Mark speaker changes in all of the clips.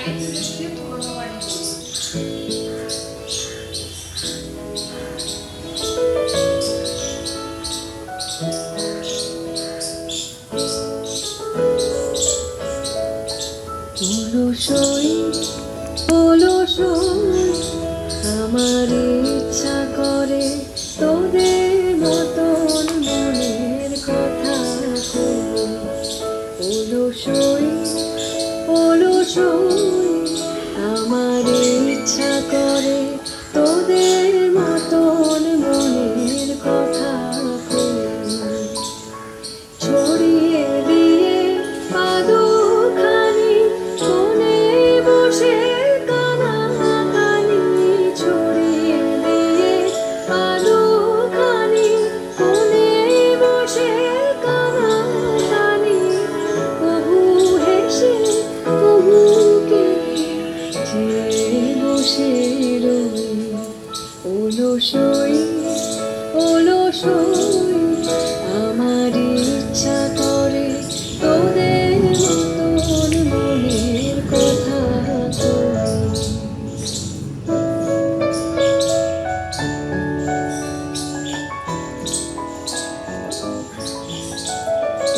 Speaker 1: অলসই অলসই আমার ইচ্ছা করে তোদের মতন মনের কথা কই। অলসই অলসই আমার ইচ্ছা করে তোদের মতন মনের কথা কই। ছড়িয়ে দিয়ে পাদুখানি কোণে বসে কানাকানি, ছড়িয়ে দিয়ে পাদুখানি কোণে বসে কানাকানি, কবু হেসে কবু কেঁদে যে বসে রই। অলসই অলসই আমার ইচ্ছা করে তোদের মতন মনের কথা কই।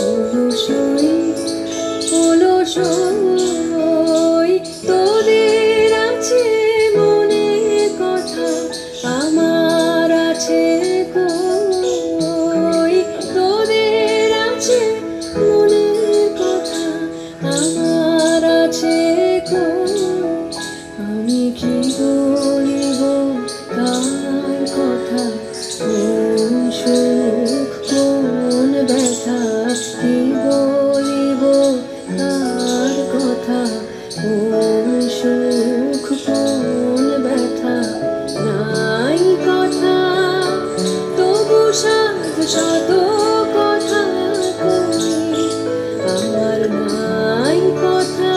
Speaker 1: অলসই অলসই তোদের আছে মনে কথা, আমার আছে কই। তোদের আছে মনের কথা, আমার আছে কই। আমি কি বলিব কার কথা, কোন সুখ কোন ব্যথা, কি বলিব কার কথা, কোন সুখ কোন ব্যথা। নাই কথা তবু সাধ শত কথা কই, আমার নাই কথা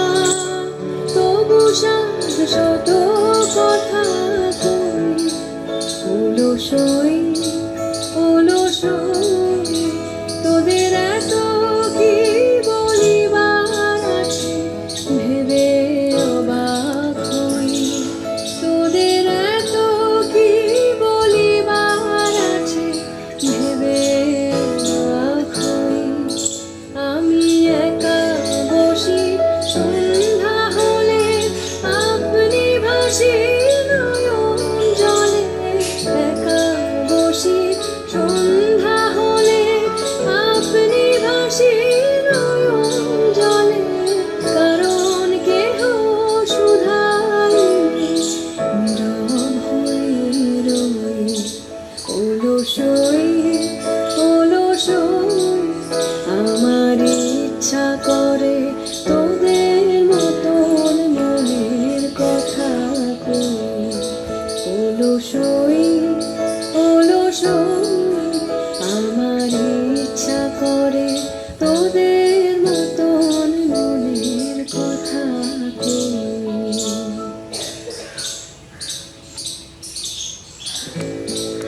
Speaker 1: তবু সাধ শত কথা কই। অলসই অলসই তোদের এত কি বলিবার আছে, ভেবে অবাক হই। তোদের এত কি বলিবার আছে, ভেবে অবাক হই। আমি একা বসি সন্ধ্যা হলে, আপনি ভাসি নয়ন জলে। একা বসি সন্ধ্যা হলে, আপনি ভাসি নয়ন জলে। কারণ কেহ শুধাইলে নীরব হয়ে রই। অলসই